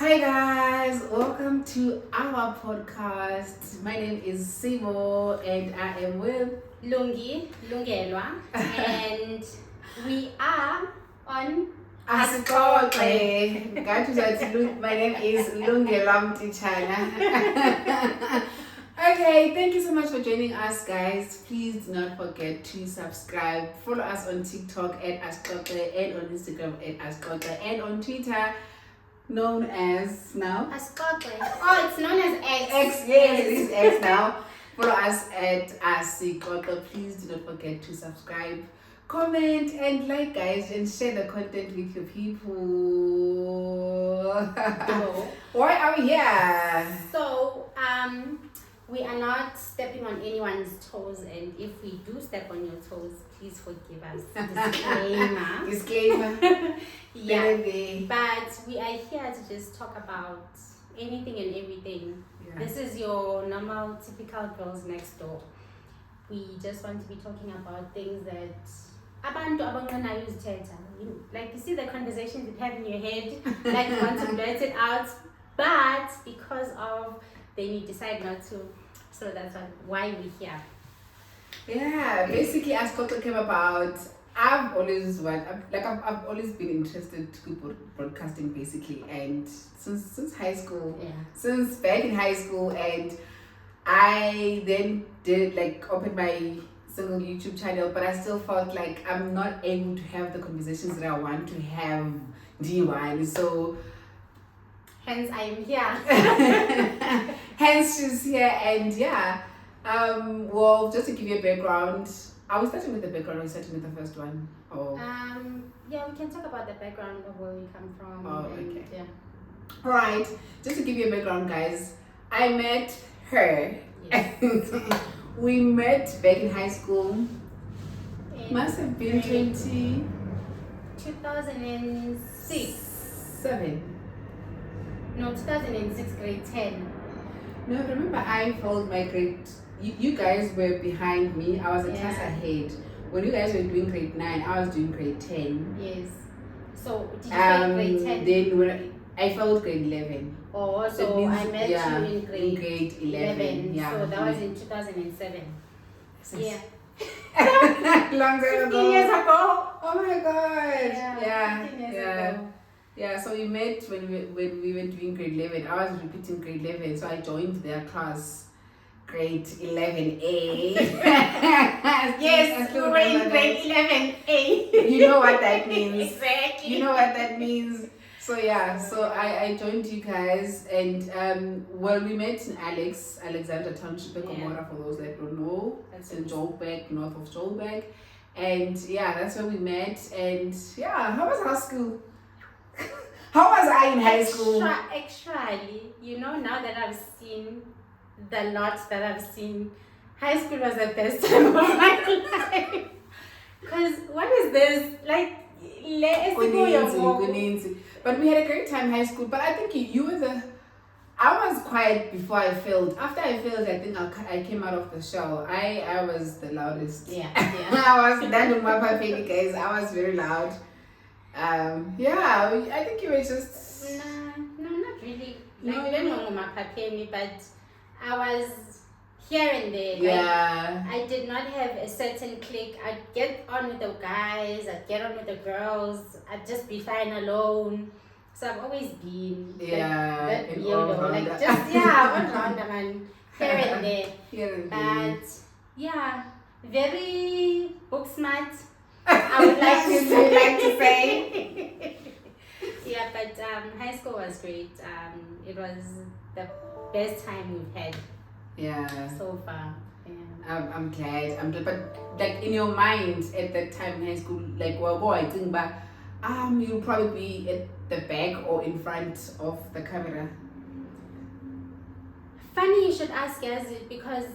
Hi guys, welcome to our podcast. My name is Simo and I am with Lungelwa, and we are on Asikote. My name is Lungelam Tichana. Okay, thank you so much for joining us, guys. Please do not forget to subscribe. Follow us on TikTok at Asikote and on Instagram at Asikote and on Twitter known as now Asikote. Oh, it's known as X. X, yes, it is X now. Follow us at Asikote. Please do not forget to subscribe, comment, and like, guys, and share the content with your people. Why are we here? So, we are not stepping on anyone's toes, and if we do step on your toes, please forgive us. Disclaimer. Yeah. But we are here to just talk about anything and everything. Yeah. This is your normal, typical girls next door. We just want to be talking about things that abantu abangana use thetha. Like, you see the conversations you have in your head, like you want to blurt it out, but because of then you decide not to. So that's why we're here. Yeah, basically Asikote came about. I've always been interested to do broadcasting basically, and since high school, since back in high school, and I then did open my single YouTube channel, but I still felt like I'm not able to have the conversations that I want to have D1. So hence I am here. Hence she's here, and yeah. Well, just to give you a background, are we starting with the background or are we starting with the first one? Or yeah, we can talk about the background of where we come from. Oh, okay. Yeah. Alright, just to give you a background, guys, I met her. Yes. We met back in high school. Must have been 2006. 7. No, 2006, grade 10. No, remember I followed my grade. You guys were behind me. I was a class ahead. When you guys were doing grade 9, I was doing grade 10. Yes. So did you fail grade 10? Then when I followed grade 11. Oh, so means, I met you in grade 11. Yeah. So that was in 2007. Yeah. Long time ago. 15 years ago. Oh my god. Yeah. 15 years ago. Yeah, so we met when we were doing grade 11. I was repeating grade 11, so I joined their class, grade 11A. Yes, we were in grade 11A. You know what that means. Exactly. You know what that means. So yeah, so I joined you guys, and we met in Alexander Township, Gomora, for those that don't know. It's in Joburg, north of Joburg. And yeah, that's where we met. And yeah, how was high school? How was I in high school? Actually, now that I've seen the lot that I've seen, high school was the best time of my life. Because what is this? But we had a great time in high school. But I think you were I was quiet before I failed. After I failed, I think I came out of the shell. I was the loudest. Yeah. I was done with my puppy, guys. I was very loud. I think you were just... No, not really. We don't know my papi, but I was here and there. Yeah. I did not have a certain clique. I'd get on with the guys, I'd get on with the girls, I'd just be fine alone. So I've always been that weirdo. All rounder man. Here and there. But yeah, very book smart. I would like to say. Yeah, but high school was great. It was the best time we've had. Yeah. So far. Yeah. I'm glad. But in your mind at that time in high school, I think back, you'll probably be at the back or in front of the camera. Funny you should ask us, because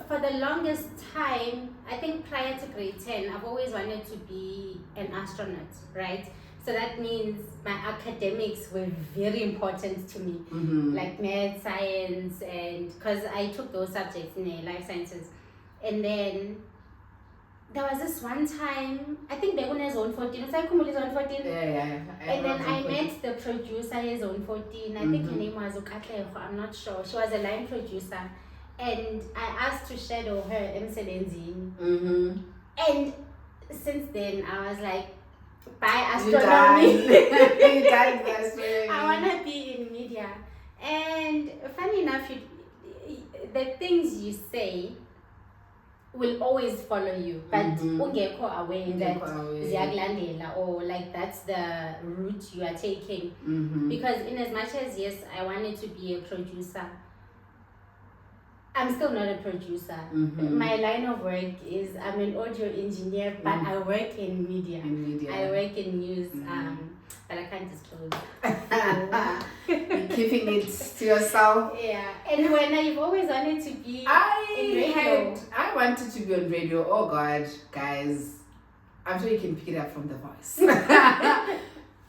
for the longest time, I think prior to grade 10, I've always wanted to be an astronaut, right? So that means my academics were very important to me, like math, science, and because I took those subjects in life sciences. And then there was this one time, I think they won Zone 14. Was I Kumuli Zone 14? Yeah. And then I met the producer at Zone 14. I think her name was Ukatleho, I'm not sure. She was a line producer. And I asked to shadow her emsebenzini. And since then, I was like, bye astronomy. You done astronomy. I want to be in media. And funny enough, the things you say will always follow you, but ungekho aware that ziyakulandela, or like that's the route you are taking. Because in as much as yes, I wanted to be a producer, I'm still not a producer. My line of work is I'm an audio engineer, but I work in media. I work in news, but I can't disclose. You're keeping it to yourself. Yeah. And when I've always wanted to be in radio. I wanted to be on radio. Oh God, guys. I'm sure you can pick it up from the voice.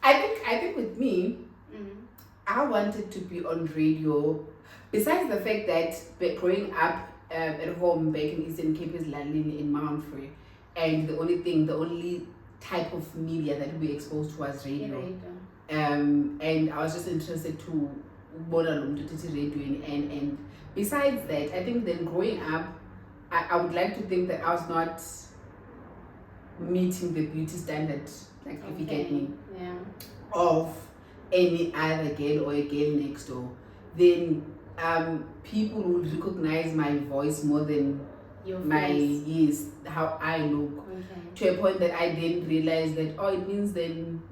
I think with me, I wanted to be on radio. Besides the fact that growing up at home back in Eastern Cape is landing in Mount Free, and the only type of media that we exposed to was radio. And I was just interested to radio, and besides that, I think then growing up, I would like to think that I was not meeting the beauty standard, like if you get me, of any other girl or a girl next door. Then people would recognize my voice more than how I look, to a point that I didn't realize that it means then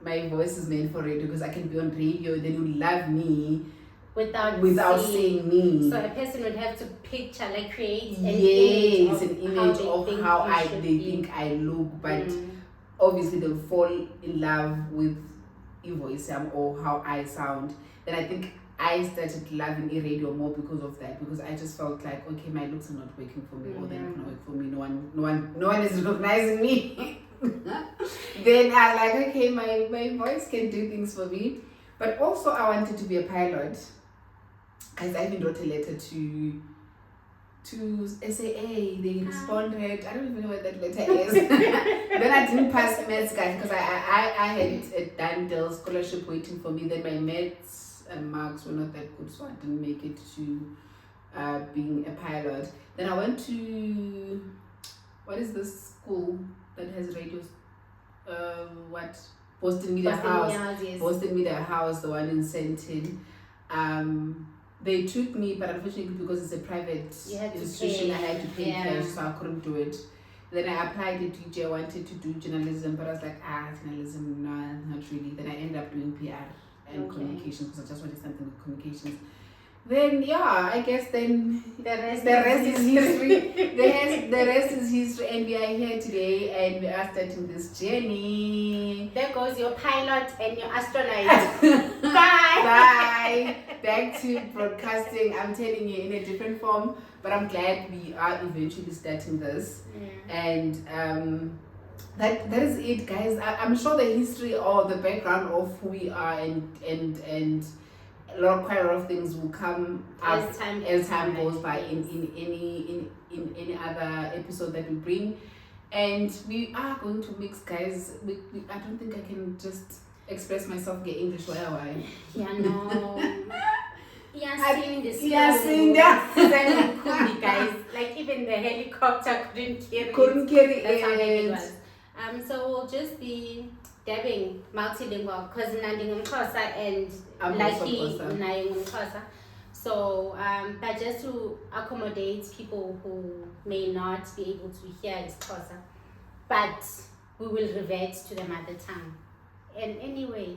my voice is meant for radio, because I can be on radio, then you love me without seeing me. So a person would have to picture, like create an image of how they think I look, but obviously they'll fall in love with your voice or how I sound. Then I think I started loving radio more because of that, because I just felt like, okay, my looks are not working for me, or they're not gonna work for me. No one is recognizing me. Then I like, okay, my voice can do things for me. But also I wanted to be a pilot, because I even wrote a letter to SAA. They responded. I don't even know what that letter is. Then I didn't pass maths, guys, because I had a Dundee scholarship waiting for me. Then my maths and marks were not that good, so I didn't make it to being a pilot. Then I went to, what is this school that has radios? Boston Media House. Yes. Boston Media House, the one in Sentin. They took me, but unfortunately because it's a private institution, I had to pay cash, so I couldn't do it. Then I applied at DJ. I wanted to do journalism, but I was like, journalism, no, not really. Then I ended up doing PR and communications, because I just wanted something with communications. Then I guess then the rest is history. The rest is history, and we are here today, and we are starting this journey. There goes your pilot and your astronaut. Bye. Bye. Back to broadcasting. I'm telling you, in a different form, but I'm glad we are eventually starting this. And that is it, guys. I'm sure the history or the background of who we are and quite a lot of things will come as time goes by in any other episode that we bring, and we are going to mix, guys. I don't think I can just express myself in English well. Guys, like even the helicopter couldn't carry it. That's how heavy it was. So we'll just be dabbing multilingual, because Nandi Xhosa and Lucky Nayo Xhosa. So but just to accommodate people who may not be able to hear Xhosa, but we will revert to the mother tongue. And anyway,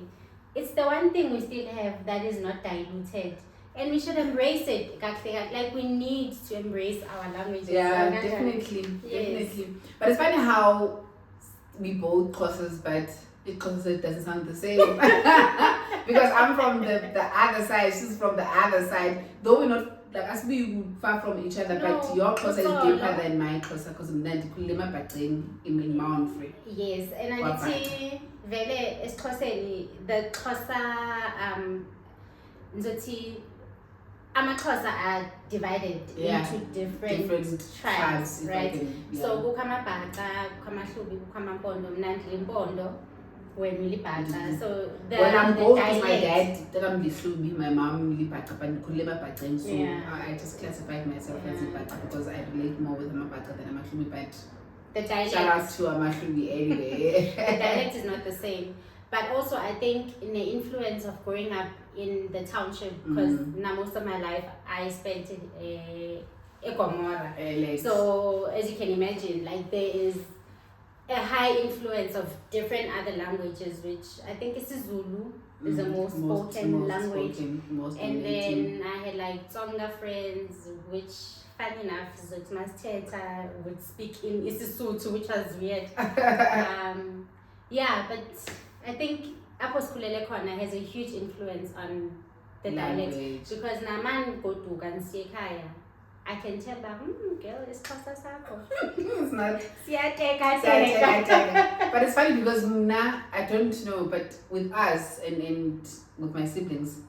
it's the one thing we still have that is not diluted, and we should embrace it. Like, we need to embrace our languages. Yeah, definitely. But it's funny how we both Xhosas, but it doesn't sound the same. Because I'm from the other side, she's from the other side. Though we're not, like, as we would far from each other, but your Xhosa is deeper than my Xhosa, because I'm not in Mount Free. Yes, and I see vele esiXhoseni, the Xhosa amaXhosa are divided into different tribes, right? So kukho amabhaca, kukho amahlubi, kukho amampondo, mna ndilimpondo, wena ulibhaca. So when I'm both with my dad, I'm Lihlubi, my mom Libhaca, but Kuleba, so I just classified myself as Libhaca because I relate more with Amabhaca than Amahlubi, but the dialect, shout out to Amahlubi anyway. The dialect is not the same. But also I think in the influence of growing up in the township, because now most of my life I spent in Gomora. So as you can imagine, like there is a high influence of different other languages, which I think is Zulu is the most spoken language. And then I had like Tsonga friends, which funny enough, Zotmasteta would speak in Isisuthu, which was weird. But I think Aposkulele Kona has a huge influence on the dialect, because Naman go to Gansiekaya, I can tell that girl is Kosa Sako. It's not. Siateka. But it's funny because now I don't know, but with us and with my siblings,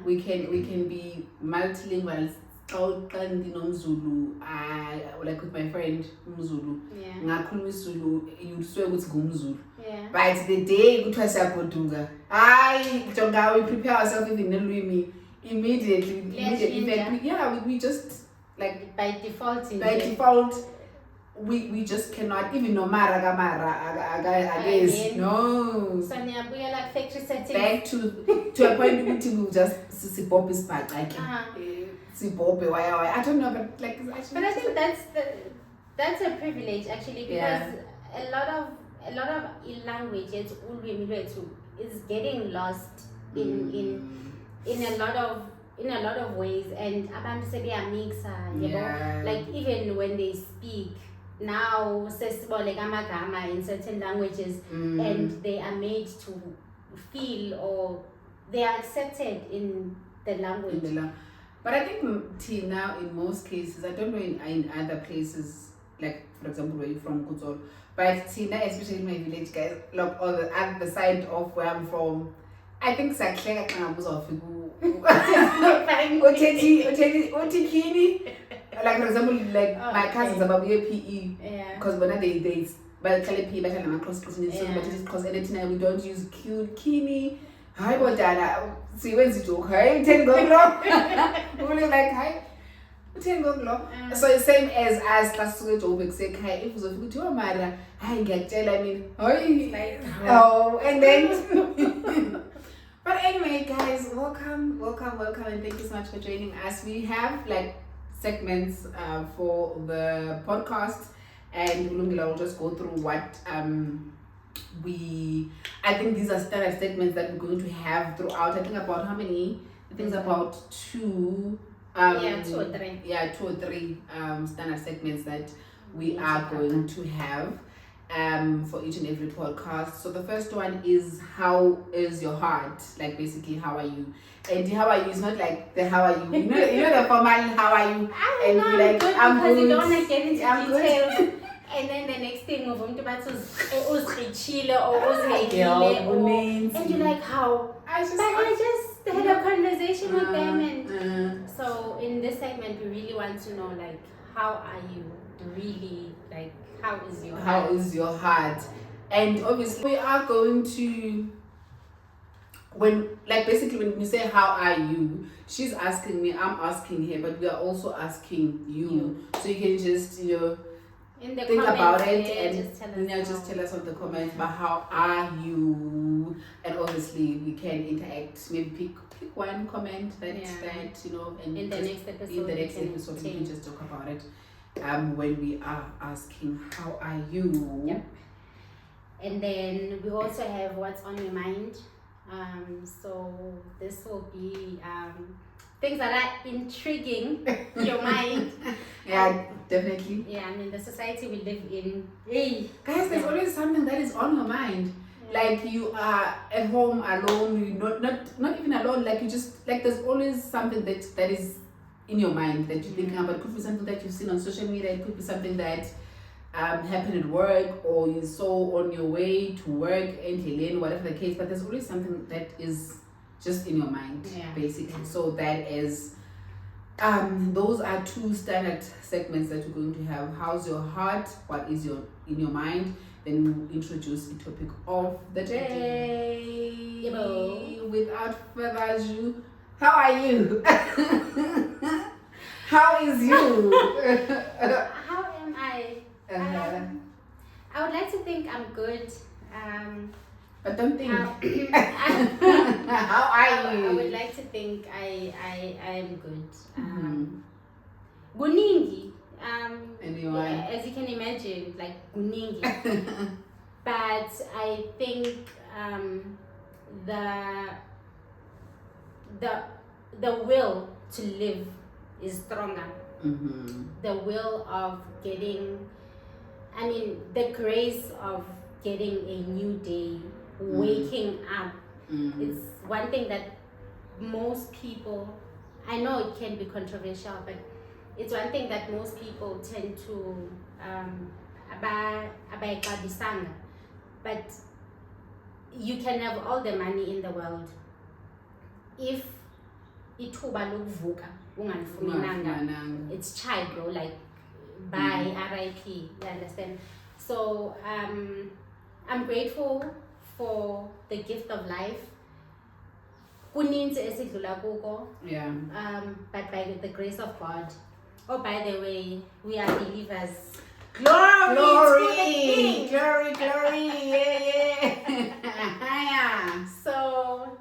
we can be multilingual. Zulu, like with my friend Mzulu, ngakhuluma Zulu, you swear it's Gumzulu. But the day we try to do we prepare ourselves even immediately. We just like by default. We just cannot even no mara guess no. So like factory settings. Back to a point we will just see Bob is back like I don't know, but like actually. But I think that's a privilege actually, because a lot of languages is getting lost in a lot of ways, and abantu sebeyaamixa, you know, like even when they speak now sesibole amagama in certain languages, and they are made to feel or they are accepted in the language. But I think now in most cases, I don't know in other places, like for example where you're from, Kutsolo, but Tina, especially in my village, guys, like on the other side of where I'm from, I think Saklenga like for example, like my cousins about PE, because when they but PE but because anything we don't use cute kini. Hi, Dada. See when's it joke? Hi, 10 go block. We're like, hi, 10 go block. So the same as last week, Obek say, hi, if it was a good to a mother, I get tell. I mean, and then. But anyway, guys, welcome, and thank you so much for joining us. We have like segments for the podcast, and Ulungila will just go through what I think these are standard statements that we're going to have throughout. I think about how many? I think it's about two. 2 or 3. 2 or 3 standard segments that we are going to have for each and every podcast. So the first one is, how is your heart? Like basically, how are you? And how are you is not like the how are you. You know the formal how are you? I'm good because you don't want to get into details. And then the next thing of Chile or and you're like, how? I just had a conversation with them, and so in this segment we really want to know, like, how are you really, like, how is your heart? And obviously we are going to, when you say how are you, she's asking me, I'm asking her, but we are also asking you. So you can just in the think about it and just tell us on the comments about how are you, and obviously we can interact. Maybe pick one comment that and in the next episode we can just talk about it when we are asking how are you. Yep. And then we also have what's on your mind. So this will be things that are intriguing your mind. Definitely. I mean, the society we live in. Guys, there's always something that is on your mind. Like you are at home alone, you not even alone, like you just like there's always something that is in your mind that you're thinking about. It could be something that you've seen on social media, it could be something that happened at work, or you saw on your way to work in Helene, whatever the case, but there's always something that is just in your mind, basically. So that is Those are two standard segments that we're going to have. How's your heart? What is in your mind? Then we'll introduce the topic of the day. Without further ado, how are you? How is you? How am I? I would like to think I'm good. But don't think. How are you? I would like to think I am good. Guningi. As you can imagine, like guningi. But I think the will to live is stronger. The will of getting, the grace of getting a new day, waking up. It's one thing that most people, I know it can be controversial, but it's one thing that most people tend to abayixabisanga. But you can have all the money in the world if ithuba lokuvuka ungalifumenanga, it's child, bro, like bye, RIP, you understand? So I'm grateful for the gift of life. Kuninzi esidlula kuko. But by the grace of God. Oh, by the way, we are believers. Glory to the King. Glory, yeah. So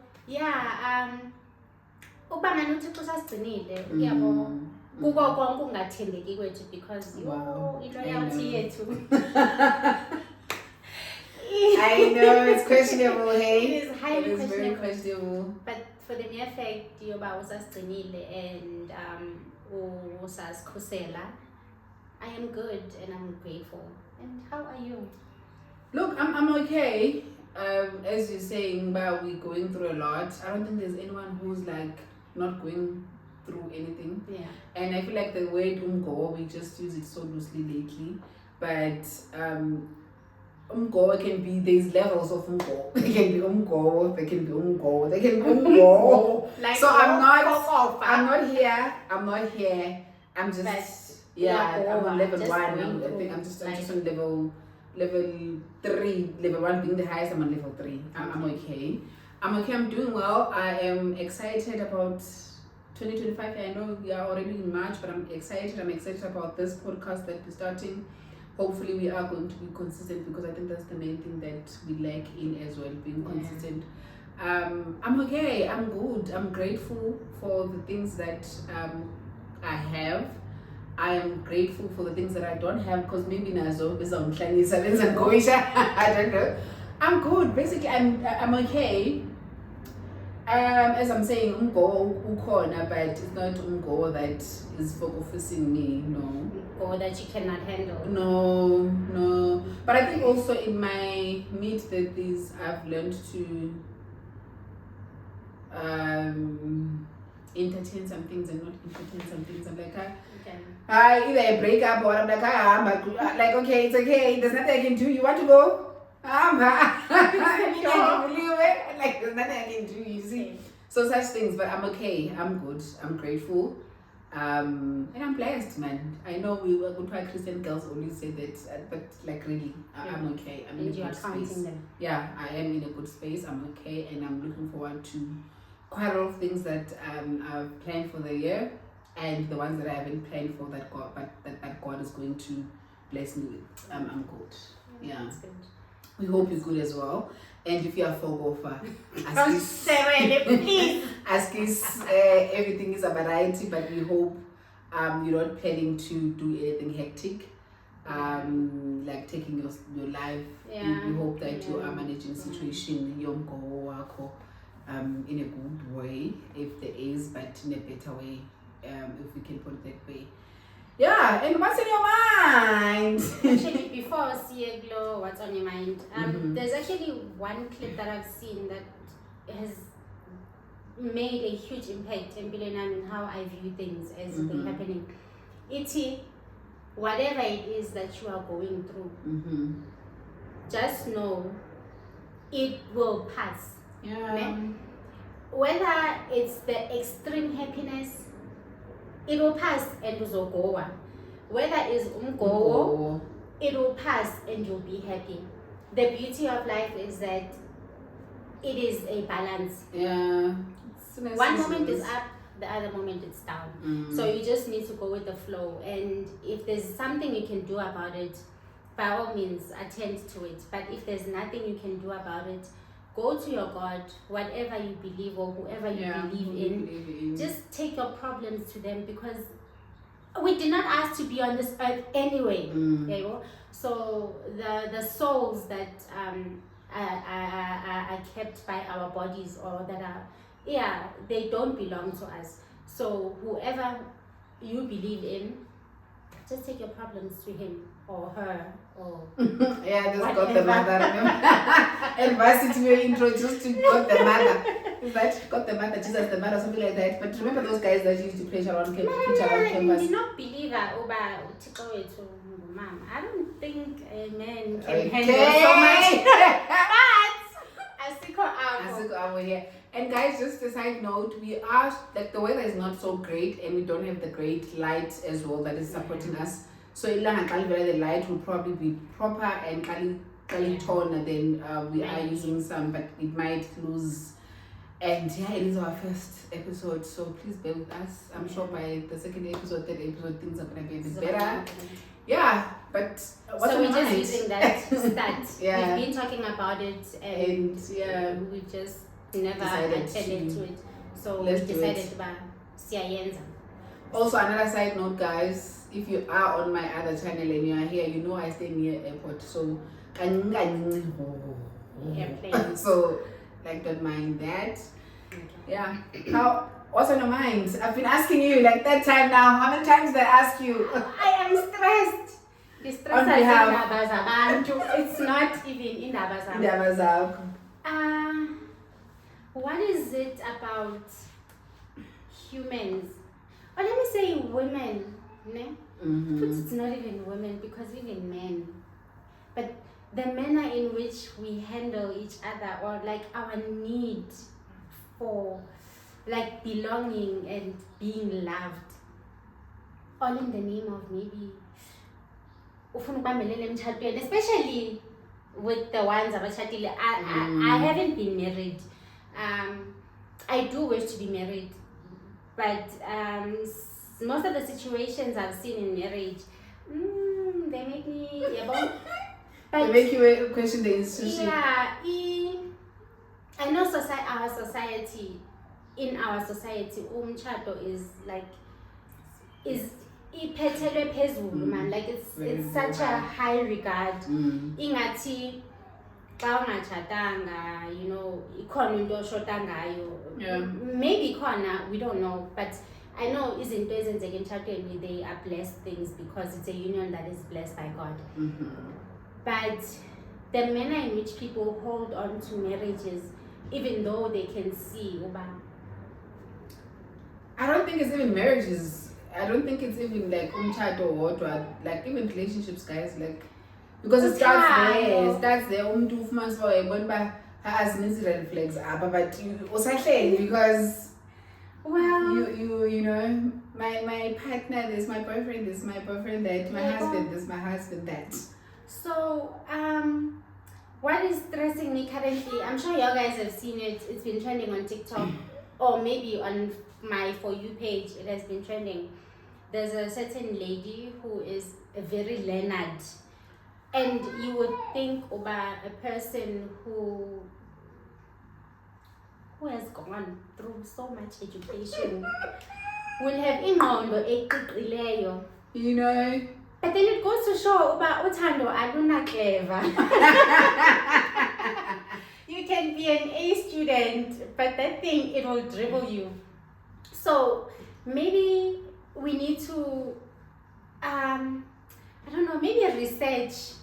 uba manje uThixo sasigcinile uyabo kuko konke ungathembeki kwethu because loyalty yethu. I know it's questionable, hey. It is highly questionable. Very questionable. But for the mere fact yoba usasigcinile and usasikhusela, I am good and I'm grateful. And how are you? Look, I'm okay. As you're saying, but we're going through a lot. I don't think there's anyone who's like not going through anything. Yeah. And I feel like the word umgo, we just use it so loosely lately. But umgo can be, there's levels of umgo. There can be umgo, there can be umgo, there can be umgo. Like so I'm not here. I'm just I'm on level 1. I think I'm just on level 3. Level 1 being the highest. I'm on level 3. I'm okay. I'm doing well. I am excited about 2025. I know we are already in March, but I'm excited about this podcast that we're starting. Hopefully we are going to be consistent, because I think that's the main thing that we lack in as well, being consistent. I'm okay. I'm good. I'm grateful for the things that I have. I am grateful for the things that I don't have, because maybe nazo I don't know. I'm good. Basically, I'm okay. As I'm saying, umgo ukhona, but it's not umgo that is focusing me. No. Or that you cannot handle. No. But I think also in my mid-30s, I've learned to entertain some things and not entertain some things. I'm like, either I break up or I'm like, like, okay, it's okay. There's nothing I can do. You want to go? Can you believe it? Like, there's nothing I can do, you see. So such things, but I'm okay. I'm good. I'm grateful. And I'm blessed, man. I know we were good. Christian girls always say that, but like really, I'm okay. I'm in a good space. Yeah, I am in a good space. I'm okay, and I'm looking forward to quite a lot of things that I've planned for the year, and the ones that I haven't planned for that God is going to bless me with. I'm good. Yeah. That's good. We hope you're good as well. And if you are for ask us, everything is a variety, but we hope you're not planning to do anything hectic, like taking your life. We hope that you are managing the situation in a good way, if there is, but in a better way, if we can put it that way. Yeah, and what's in your mind? Actually, before Glow, what's on your mind? There's actually one clip that I've seen that has made a huge impact in how I view things as they're happening. Whatever it is that you are going through, just know it will pass. Yeah. Whether it's the extreme happiness it will pass and uzogoa. Whether it's umgowo, it will pass and you'll be happy. The beauty of life is that it is a balance. Yeah. One moment is up, the other moment it's down. So you just need to go with the flow. And if there's something you can do about it, by all means, attend to it. But if there's nothing you can do about it, go to your God, whatever you believe or whoever you believe in. Just take your problems to them, because we did not ask to be on this earth anyway. So the souls that are kept by our bodies, or that are, they don't belong to us. So whoever you believe in, just take your problems to him or her, or yeah, just got the mother. Advice to your intro, just to got the mother. Is that got the mother, Jesus the mother, something like that? But remember those guys that used to preach around campus? I do not believe mom. I don't think a man can handle so much. But Asiko here. And guys, just a side note, we are like, the weather is not so great, and we don't have the great light as well that is supporting us. So the light will probably be proper and tone, then we are using some, but it might lose. And yeah, it is our first episode, so please bear with us. I'm sure by the second episode, third episode, things are gonna be a bit better. Yeah, but what's so we're just using that start. Yeah. We've been talking about it, and we just never attended to it. So we decided to Also, another side note, guys, if you are on my other channel and you are here, you know I stay near airport, so airplane. So like, don't mind that. Okay. Yeah. What's on your mind? I've been asking you like that time now. How many times did I ask you? I am stressed. The stress it's not even in Abazam. What is it about humans? Or let me say women. It's not even women, because even men. But the manner in which we handle each other, or like our need for like belonging and being loved, all in the name of maybe, especially with the ones I haven't been married. I do wish to be married, but most of the situations I've seen in marriage, they make me they make you question the institution. Yeah, I know in our society, umshado is like, iphethelwe phezulu, man. Like it's such a high regard. Ingathi xa ungatshadanga, ikhona into oshota ngayo. Maybe khona, we don't know, but I know izinto ezenzeka emshadweni, they are blessed things, because it's a union that is blessed by God. But the manner in which people hold on to marriages, even though they can see, I don't think it's even marriages. I don't think it's even like umshado or like even relationships, guys. Like, because it starts there. It starts there. Umuntu ufumana for ebona has red flags, but you because you know, my partner this, my boyfriend this, my boyfriend that, my husband this, my husband that. So what is stressing me currently, I'm sure you guys have seen it, it's been trending on TikTok or maybe on my For You page, it has been trending. There's a certain lady who is very learned, and you would think about a person who has gone through so much education will have ingqondo eqiqileyo, but then it goes to show about uthando aluna clever. You can be an A student, but that thing, it will dribble you. So maybe we need to I don't know, maybe a research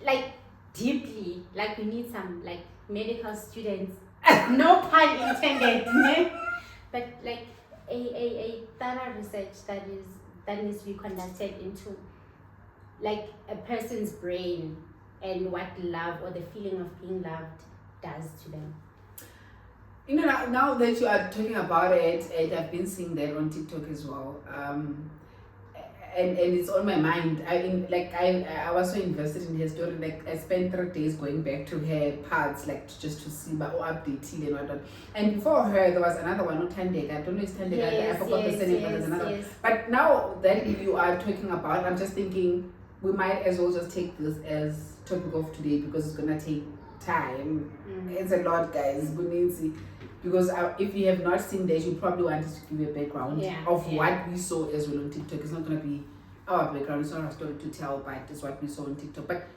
like deeply, like we need some like medical students, no pun intended, but like a thorough research that needs to be conducted into like a person's brain and what love or the feeling of being loved does to them. You know, now that you are talking about it, and I've been seeing that on TikTok as well. And it's on my mind. I was so invested in her story. Like I spent 3 days going back to her parts, like just to see my update and whatnot. And before her, there was another one, not Tandega. I don't know if Tandega. Yes, I forgot the surname, but there's another one. But now that you are talking about, I'm just thinking we might as well just take this as topic of today because it's gonna take time. It's a lot, guys. Because if you have not seen that, you probably want us to give you a background of what we saw as well on TikTok. It's not going to be our background, it's not our story to tell, but it's what we saw on TikTok. But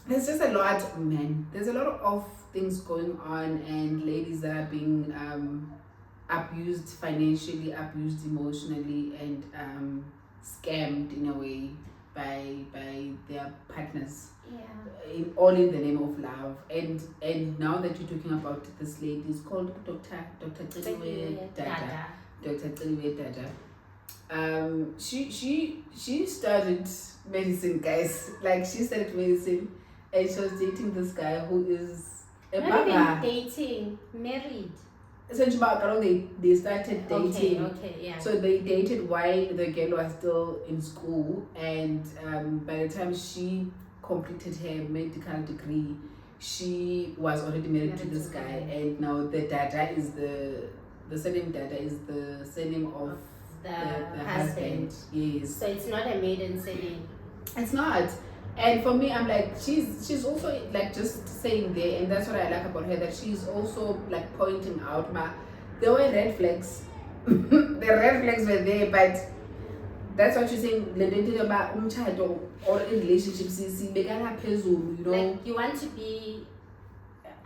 there's just a lot, man. There's a lot of things going on, and ladies that are being abused financially, abused emotionally, and scammed in a way by their partners. All in the name of love. And now that you're talking about this lady, it's called Dr Celiwe Dada. Dr Celiwe Dada. She started medicine, guys. Like she started medicine, and she was dating this guy who is a not even dating, married. So they started dating. Okay, yeah. So they dated while the girl was still in school, and by the time she completed her medical degree, she was already married to this guy, and now the Dada is the surname Dada is the surname of the husband. Yes. So it's not a maiden surname. It's not. And for me, I'm like, she's also like just saying there, and that's what I like about her, that she's also like pointing out, there were red flags. The red flags were there, but that's what you're saying. About or in relationships, you know. Like you want to be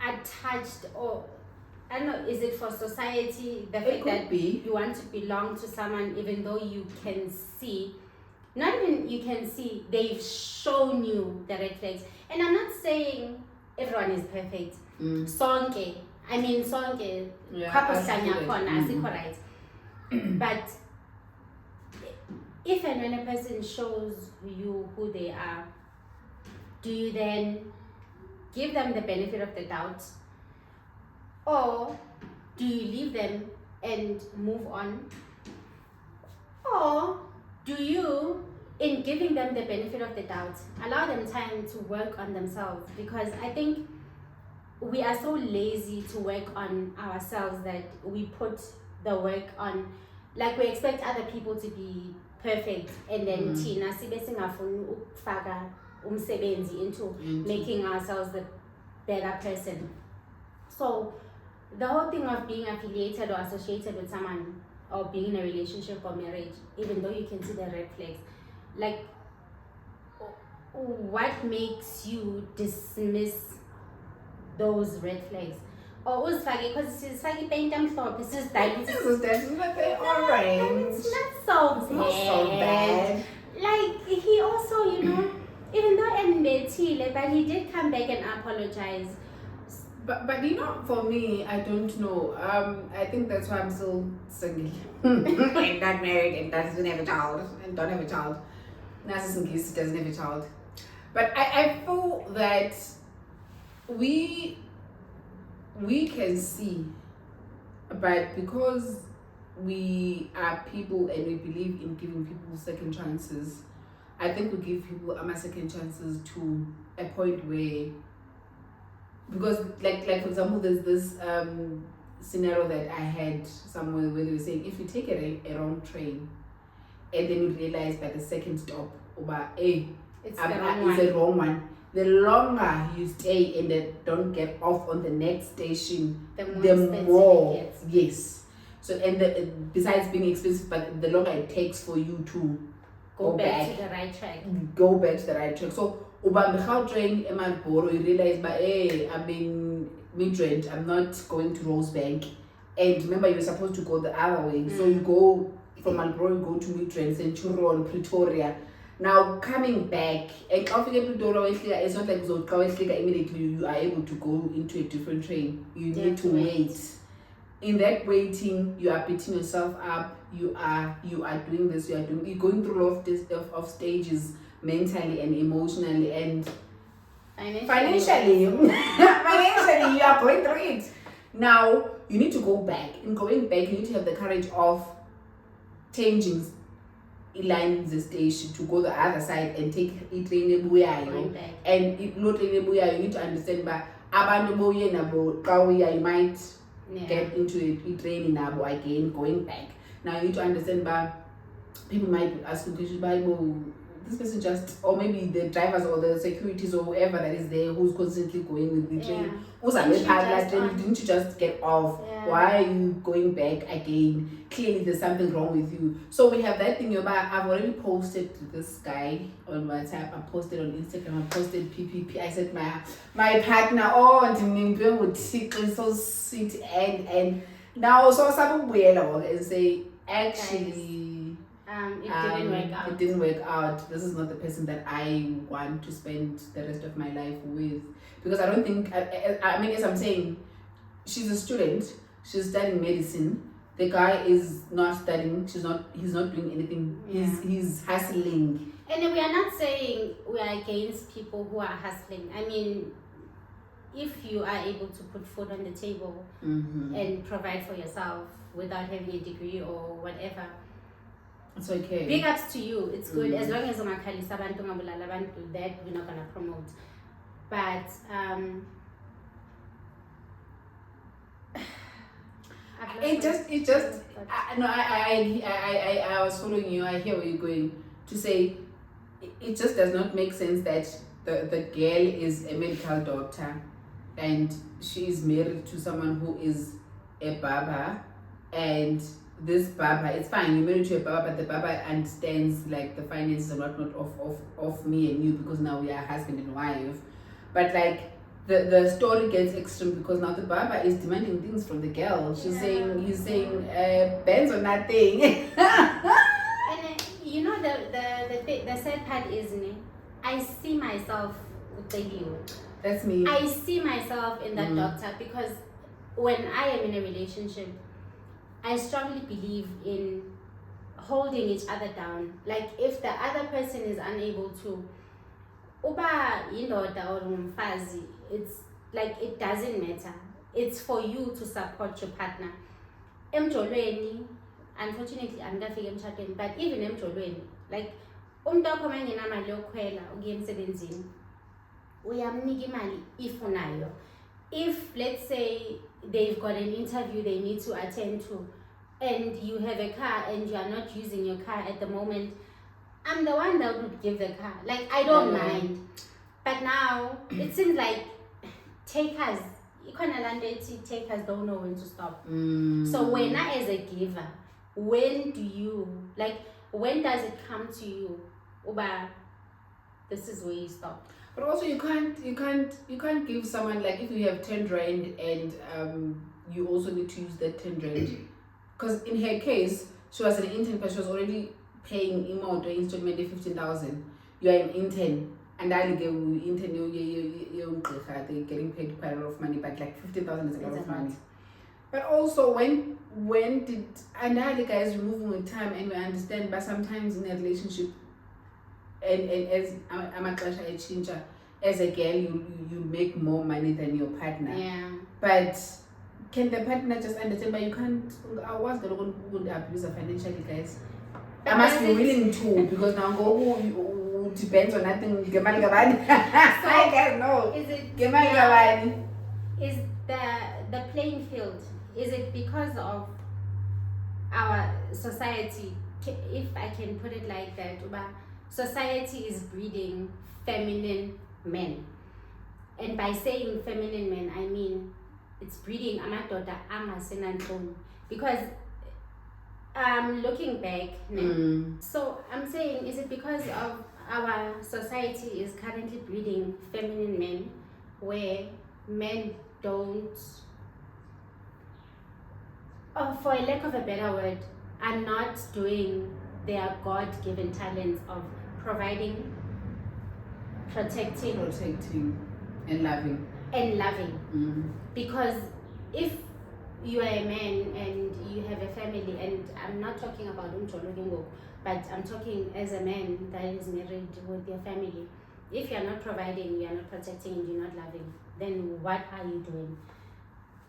attached, or I don't know, is it for society, the fact that you want to belong to someone even though you can see, not even you can see, they've shown you the red flags. And I'm not saying everyone is perfect. Sonke, right? But if and when a person shows you who they are, do you then give them the benefit of the doubt? Or do you leave them and move on? Or do you, in giving them the benefit of the doubt, allow them time to work on themselves? Because I think we are so lazy to work on ourselves that we put the work on, like we expect other people to be perfect, and then Tina sibe singafuni ukufaka umsebenzi into making ourselves the better person. So the whole thing of being affiliated or associated with someone, or being in a relationship or marriage, even though you can see the red flags, like what makes you dismiss those red flags? Or uzifake because sisifake ipaint amhlophe but they're orange. It's not so bad. Like he also, you know, even though embethile, but he did come back and apologize. But you know, for me, I don't know. I think that's why I'm still single and not married and doesn't have a child and don't have a child. Narcissist doesn't have a child. But I feel that we can see, but because we are people and we believe in giving people second chances, I think we give people second chances to a point where, because like for example, there's this scenario that I had somewhere where they were saying, if you take a wrong train and then you realize by the second stop, it's a wrong one, the longer you stay and then don't get off on the next station, the more it gets. Yes. So besides being expensive, but the longer it takes for you to go back to the right track. Go back to the right track. So Ubambe train Emalboro, you realize I'm in Midrand, I'm not going to Rosebank. And remember, you're supposed to go the other way. So you go from Malboro, you go to Midrand, Centurion, Pretoria. Now coming back, and it's not like immediately you are able to go into a different train. You need to wait. In that waiting, you are beating yourself up. You are doing this. You're going through a lot of stages, mentally and emotionally and financially. Financially, you are going through it. Now, you need to go back. In going back, you need to have the courage of changing lines the station to go the other side and take a train ebuyayo. And it not train ebuyayo, you need to understand that abantu boye nabo kawiya, you might get into a train nabo again going back. Now you need to understand that people might be asking questions by this person just, or maybe the drivers or the securities or whoever that is there who's constantly going with the train. Didn't you just get off? Why are you going back again? Clearly there's something wrong with you. So we have that thing about, I've already posted to this guy on WhatsApp, I posted on Instagram, I posted PPP, I said my partner, and would sit so sweet and now so some and say actually it didn't work out. This is not the person that I want to spend the rest of my life with, because I don't think I mean, as I'm saying, she's a student, she's studying medicine. The guy is not studying, he's not doing anything. He's hustling. And we are not saying we are against people who are hustling. I mean, if you are able to put food on the table and provide for yourself without having a degree or whatever, it's okay. Big ups to you. It's good as long as that we're not gonna promote. But I was following you. I hear where you're going to say. It just does not make sense that the girl is a medical doctor and she is married to someone who is a barber, and this barber, it's fine, you're married to a barber, but the barber understands like the finances and whatnot of me and you, because now we are husband and wife. But like the story gets extreme because now the barber is demanding things from the girl. He's saying bands or nothing. And you know the sad part is, I see myself with the you. That's me. I see myself in that doctor, because when I am in a relationship, I strongly believe in holding each other down. Like if the other person is unable to, uba indoda or umfazi, it's like it doesn't matter. It's for you to support your partner. Emjolweni, unfortunately I'm not emjolweni, but even emjolweni, like umntu uma engenamali yokukhwela ukuya emsebenzini, uyamnika imali if unayo. If let's say they've got an interview they need to attend to, and you have a car and you are not using your car at the moment, I'm the one that would give the car. Like I don't mind. But now it seems like takers don't know when to stop. So when I as a giver, when does it come to you, Uba, this is where you stop? But also you can't give someone, like if you have 10 rand and you also need to use that 10 rand, because in her case she was an intern but she was already paying imoto installment 15,000. You are an intern and I get intern they're getting paid quite a lot of money, but like 15,000 is a lot of money. But also when did another guys moving with time, and we understand, but sometimes in a relationship and as as a girl you make more money than your partner. But can the partner just understand? But you can't. I was going to abuse financially, guys. I must be willing to, because now go depends on nothing. I guess no. Is it is the playing field? Is it because of our society? If I can put it like that, society is breeding feminine men, and by saying feminine men, I mean it's breeding amadoda amasenantoni, because looking back, so I'm saying, is it because of our society is currently breeding feminine men, where men don't, for a lack of a better word, are not doing their God-given talents of providing, protecting and loving. Because if you are a man and you have a family, and I'm not talking about umjolo, but I'm talking as a man that is married with your family. If you're not providing, you're not protecting, and you're not loving, then what are you doing?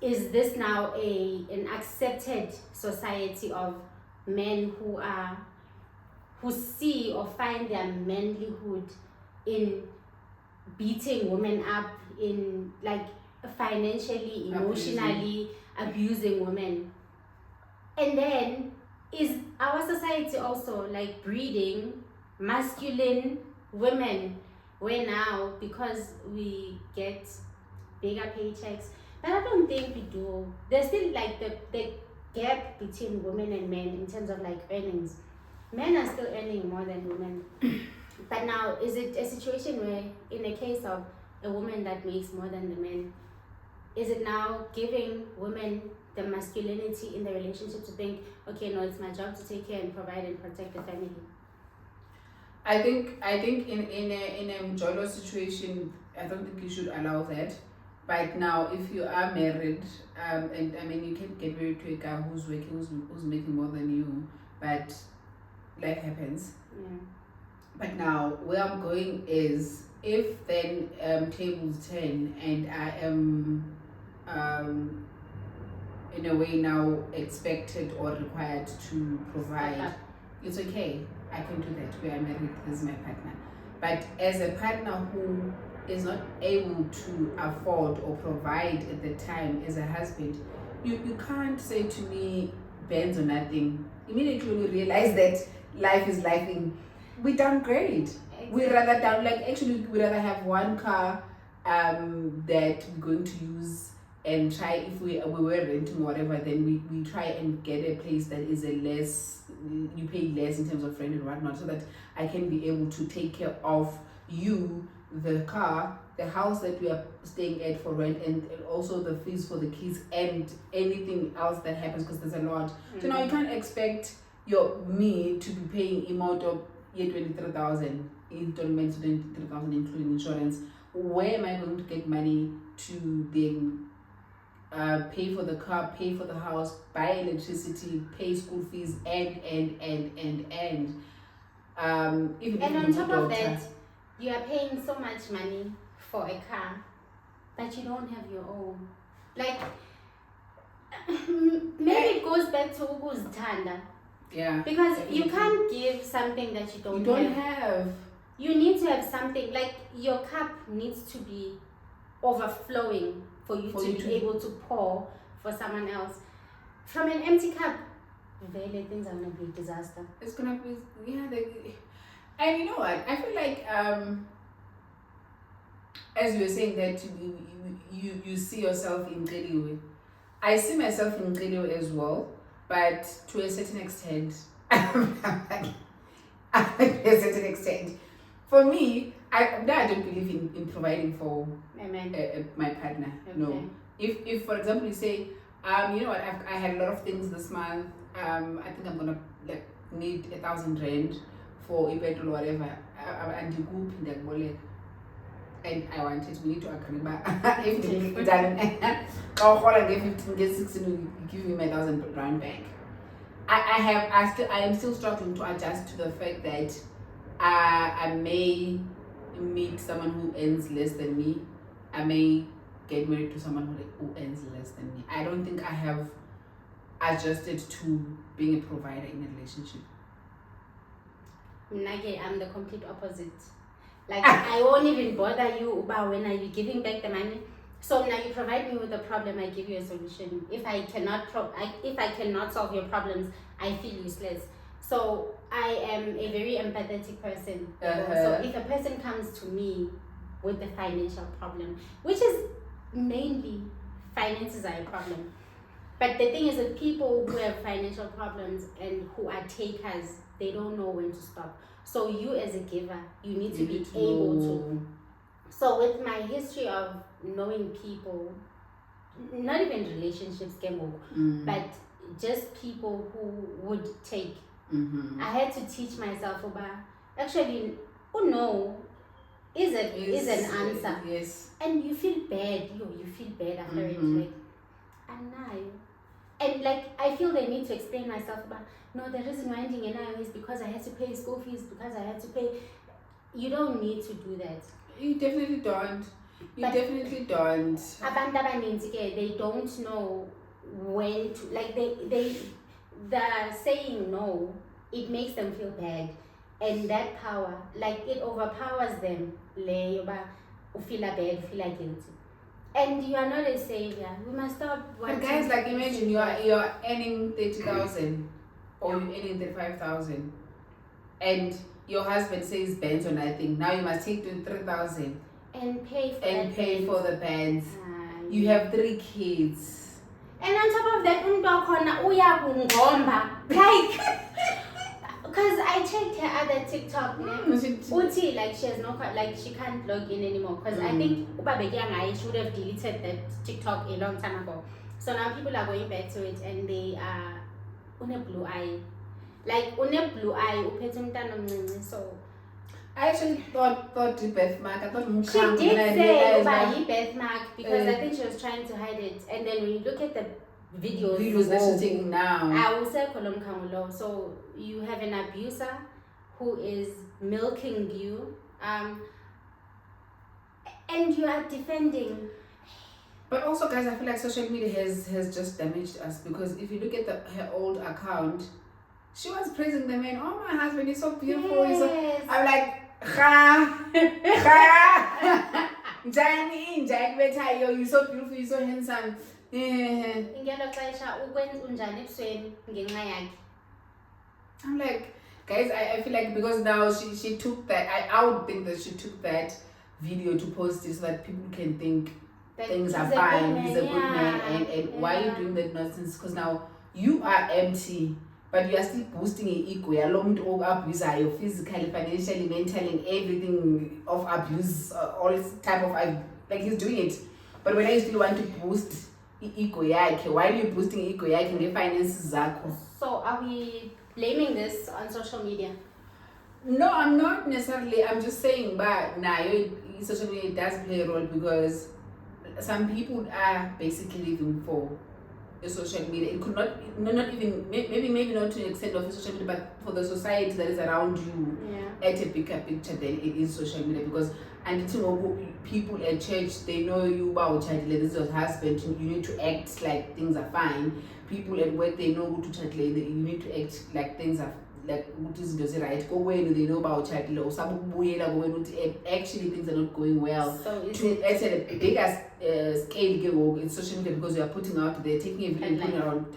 is this now an accepted society of men who see or find their manlyhood in beating women up, in like financially, emotionally abusing women? And then is our society also like breeding masculine women, where now because we get bigger paychecks? But I don't think we do. There's still like the gap between women and men in terms of like earnings. Men are still earning more than women. But now, is it a situation where, in the case of a woman that makes more than the men, is it now giving women the masculinity in the relationship to think, okay, no, it's my job to take care and provide and protect the family? I think in a Jolo situation, I don't think you should allow that. But now, if you are married, and I mean, you can get married to a guy who's working, who's making more than you, but life happens. Yeah. But now, where I'm going is, if then tables turn and I am in a way now expected or required to provide, it's okay. I can do that. We are married. This is my partner. But as a partner who is not able to afford or provide at the time as a husband, you can't say to me, bends or nothing. Immediately when we realize that life is lifing, we downgrade. Exactly. We rather we rather have one car that we're going to use and try, if we were renting or whatever, then we try and get a place that is a less, you pay less in terms of rent and whatnot, so that I can be able to take care of you, the car, the house that we are staying at for rent, and also the fees for the kids and anything else that happens, because there's a lot. Mm-hmm. So now you can't expect me to be paying Imoto 23,000 installments, 23,000 including insurance. Where am I going to get money to then pay for the car, pay for the house, buy electricity, pay school fees, and even and on top of that, you are paying so much money for a car, but you don't have your own. Like, maybe it goes back to Ugu's Tanda. Yeah. Because you can't give something that you don't have. You need to have something, like your cup needs to be overflowing for you to be able to pour for someone else. From an empty cup, really things are going to be a disaster. It's going to be, and you know what? I feel like, as you were saying that you see yourself in Celiwe. I see myself in Celiwe as well, but to a certain extent. To a certain extent. For me, I don't believe in providing for my partner. Okay. No. If for example you say, you know what, I had a lot of things this month. I think I'm gonna need 1,000 rand for Ep1 or whatever. And you go in that wallet. And I wanted, we need to agree, but if it's done, I'll get 15, get 16, you give me my 1,000 rand back. I am still struggling to adjust to the fact that I may meet someone who earns less than me. I may get married to someone who earns less than me. I don't think I have adjusted to being a provider in a relationship. Nage, I'm the complete opposite. Like, I won't even bother you about when are you giving back the money. So now you provide me with a problem, I give you a solution. If I cannot solve your problems, I feel useless. So I am a very empathetic person. So if a person comes to me with a financial problem, which is mainly finances are a problem. But the thing is that people who have financial problems and who are takers, they don't know when to stop. So you as a giver, you need to be able to. So with my history of knowing people, not even relationships, but just people who would take, I had to teach myself about, actually, no is an answer. Yes. And you feel bad. You feel bad after it. Like, and like, I feel the need to explain myself about, no, the reason why I'm ending an eye is because I had to pay school fees, because I had to pay. You don't need to do that. You definitely don't. You definitely don't. Abantu abaninzi ke, they don't know when to, like the saying no, it makes them feel bad, and that power, like it overpowers them. You feel bad, feel guilty, and you are not a savior. We must stop. But guys, like imagine you're earning 30,000 or you're earning 35,000, and your husband says bands or nothing. Now you must take 3,000 and pay for the bands. You have 3 kids. And on top of that, like, because I checked her other TikTok, Uti, like she has no, like she can't log in anymore. Because I think I should have deleted that TikTok a long time ago. So now people are going back to it, and they are on a blue eye, like on a blue eye. So I actually thought the birthmark. I thought she did say about birthmark because I think she was trying to hide it. And then when you look at the videos that she's taking now, I will say so you have an abuser who is milking you, and you are defending. But also, guys, I feel like social media has just damaged us, because if you look at her old account, she was praising the man. Oh, my husband is so beautiful. Yes. I'm like, you're so beautiful, you're so handsome. I'm like, guys, I feel like because now she took that, I would think that she took that video to post it so that people can think that things are fine, he's a good man, and why are you doing that nonsense? Because now you are empty, but you are still boosting your ego. You're long to abuse you physically, financially, mentally, everything of abuse, all this type of, like he's doing it. But when I still want to boost ego, why are you boosting ego? Can get finances. So are we blaming this on social media? No, I'm not necessarily. I'm just saying, but social media does play a role, because some people are basically living for the social media. It could not even, maybe not to the extent of social media, but for the society that is around you, at a bigger picture than it is social media. Because people at church, they know you about child, this is your husband, you need to act like things are fine. People at work, they know who to chat, you need to act like things are like what is does it right. Go when they know about child, actually things are not going well. So at a bigger scale, it's social media, because you are putting out there, taking a video and putting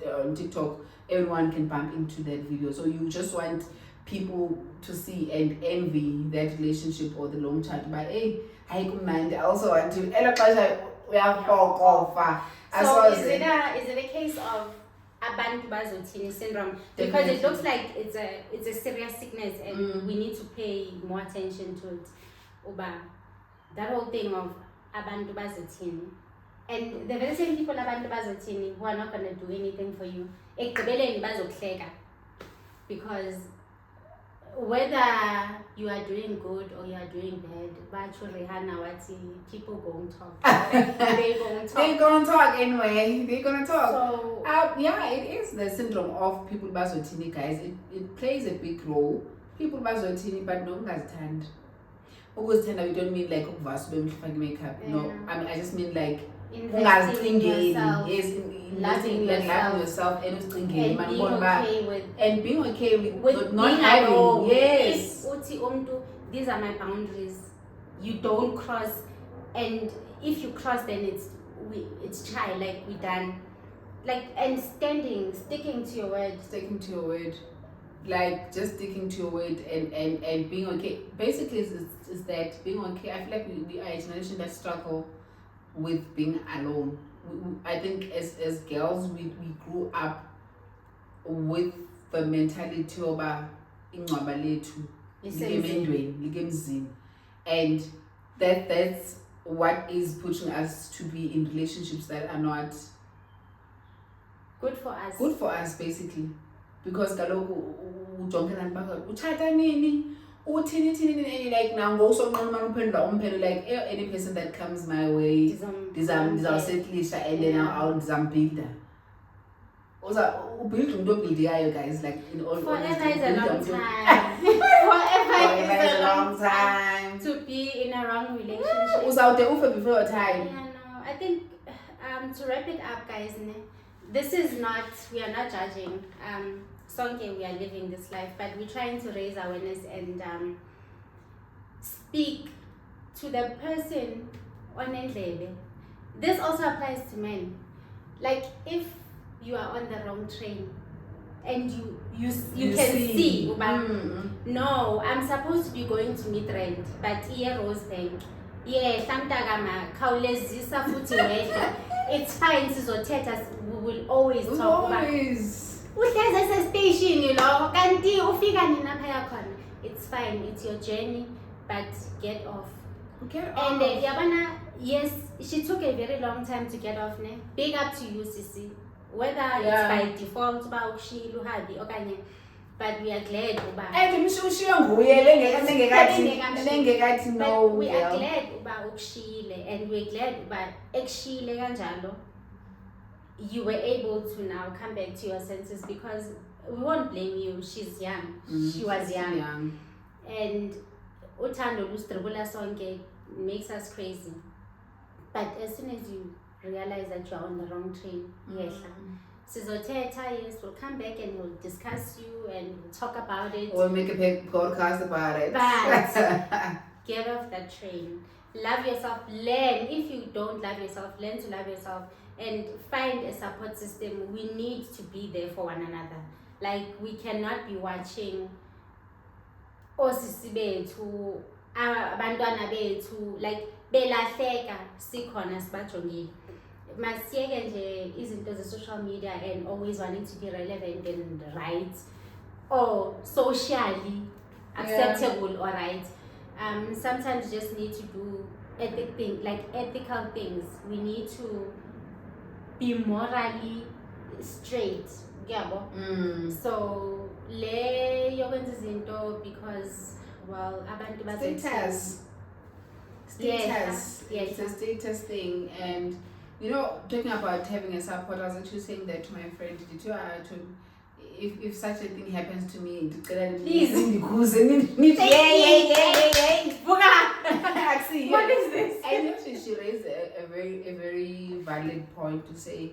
it on TikTok. Everyone can bump into that video. So you just want people to see and envy that relationship or the long chat. But hey, I also want to. We are so is it a case of abantu bazothini syndrome? Because it looks like it's a serious sickness, and we need to pay more attention to it. That whole thing of abantu bazothini, and the very same people abantu bazothini who are not going to do anything for you, ekugqibeleni bazokuhleka, because whether you are doing good or you are doing bad, people go talk. They're gonna talk anyway. They're gonna talk. So it is the syndrome of people bazotini, guys. It plays a big role. People bazotini, but no ungazithanda. Ukuzithanda, we don't mean like ukuvasa makeup. No, I mean I just mean like investing in yourself. Yes, loving yourself and being okay with not being having alone. Yes. If these are my boundaries, you don't cross, and if you cross, then it's try, like we done, like, and sticking to your word, like just sticking to your word and being okay. Basically, is that being okay. I feel like we are a generation that struggle with being alone. I think as girls, we grew up with the mentality of ingcwaba lethu ligemzini, and that's what is pushing us to be in relationships that are not good for us, basically, because kaloku ujongana nibakho uthatha nini uthini like now also umphendula like any person that comes my way ndizawusettlisha and then I'll ndizambuilda ubuild umuntu obuildiyayo, guys, like in all forever is a long time. Forever it's a long time to be in a wrong relationship. Without the offer before your time. Yeah, no. I think to wrap it up, guys, this is not, we are not judging. Sonke, we are living this life, but we're trying to raise awareness and speak to the person on endlebe. This also applies to men. Like, if you are on the wrong train and you can see no, I'm supposed to be going to Midrand, but here Rosebank, it's fine, sizothetha, we will always talk about uhlezi station, you know, kanti ufika nini lapha khona. It's fine, it's your journey, but get off. And yabana, yes, she took a very long time to get off. Big up to you, Sisi. Whether it's by default, but we are glad. But we are glad and we're glad you were able to now come back to your senses, because we won't blame you. She's young. She was young. And uthando lustribula sonke makes us crazy. But as soon as you realize that you're on the wrong train, yes, we'll come back and we'll discuss you and we'll talk about it. We'll make a podcast about it. But get off that train. Love yourself. Learn. If you don't love yourself, learn to love yourself and find a support system. We need to be there for one another. Like, we cannot be watching osisi bethu, abantwana bethu, like belahleka sikhona sibajongile. Masiyeke nje izinto ze-social media and always wanting to be relevant and right or socially acceptable or right. Sometimes you just need to do ethical things. We need to be morally straight. So le yokwenza izinto because, well, abantu status. Yes. It's a status thing. And you know, talking about having a support, I was actually saying that to my friend, if such a thing happens to me, please. What is this? And actually she raised a very valid point to say,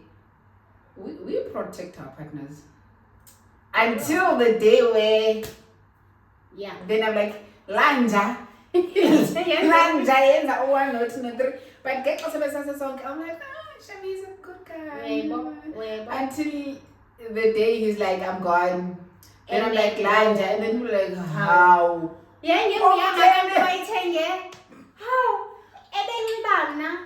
we protect our partners until the day where then I'm like Lanja yenza 1 or 2 or 3, but get also song. I'm like, Shami is a good guy. Until the day he's like, I'm gone, and I'm like Lanja, and then you're like, how?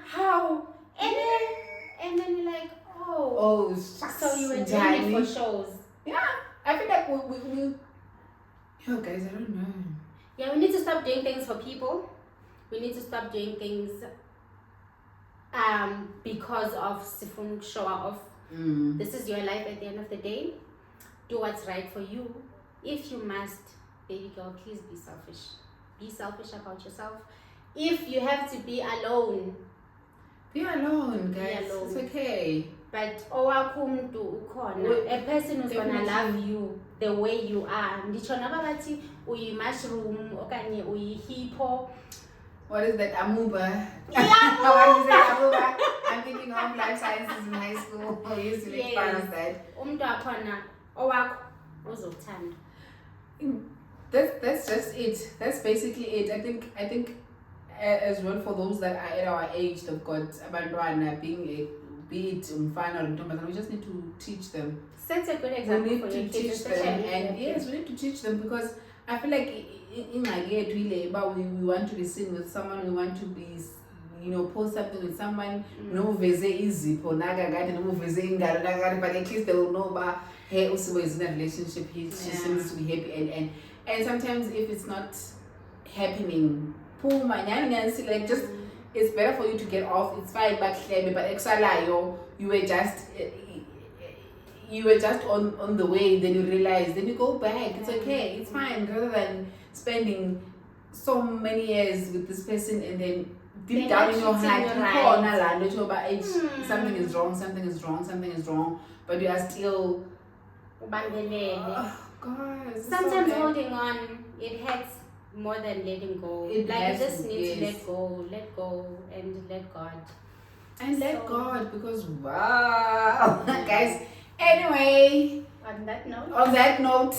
How? And then you're like, so you were doing it for shows. Yeah, I feel like we yo guys, I don't know. Yeah, we need to stop doing things for people. We need to stop doing things because of sifun show off. This is your life at the end of the day. Do what's right for you. If you must, baby girl, please be selfish. Be selfish about yourself. If you have to be alone, be alone, guys. Be alone. It's okay. But a person who's gonna love you the way you are. Uyi mushroom, okanye uyi hippo. What is that? Amoeba. What is that? Amoeba. I'm thinking of life sciences in high school. I used to make fun of that. That's just it. That's basically it. I think as well, for those that are at our age, they've got abantwana be it umfana or ntombazana, we just need to teach them. Set a good example. We need to teach them, and yes, we need to teach them, because I feel like in my head really, but we want to be seen with someone, we want to be, post something with someone, no veze easy, but at least they will know about, hey, also is in a relationship, she seems to be happy, and sometimes if it's not happening, like just, it's better for you to get off. It's fine, but you were just on the way, then you realize, then you go back. It's okay, it's fine, rather than spending so many years with this person and then deep down in your heart, something is wrong, but you are still. Oh, God, sometimes so holding on, it hurts more than letting go. It like you just need yes. to let go, and let God. And let God, because wow, guys. Anyway, on that note,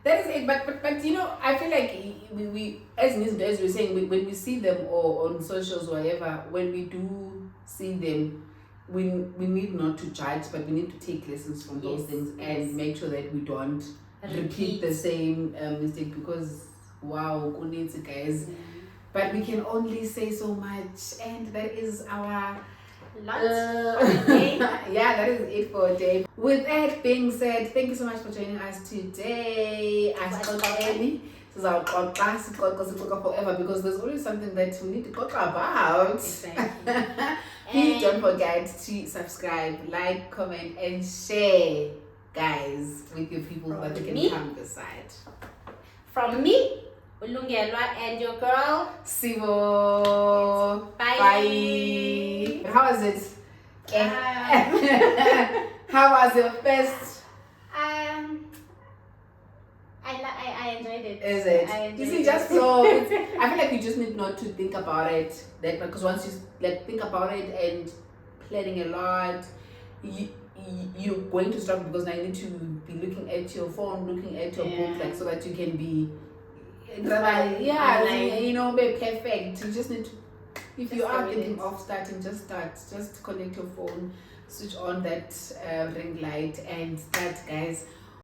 that is it. But you know, I feel like we as we were saying, when we see them or on socials or whatever, when we do see them, we need not to judge, but we need to take lessons from those things and make sure that we don't repeat the same mistake, because wow, kunitsi guys. But we can only say so much, and that is our yeah, that is it for a day. With that being said, thank you so much for joining us today. Forever, because there's always something that we need to talk about. Exactly. Please don't forget to subscribe, like, comment, and share, guys, with your people so that they can come beside. From me, Ulungelwa, and your girl, Sivo. Bye. How was it? How was your first? I enjoyed it. Is it? You see, just so I feel like you just need not to think about it, that because once you like think about it and planning a lot, you're going to struggle, because now you need to be looking at your phone, looking at your book, like so that you can be you know, be perfect. You just need to, if you are thinking of starting, just start. Just connect your phone, switch on that ring light, and start, guys.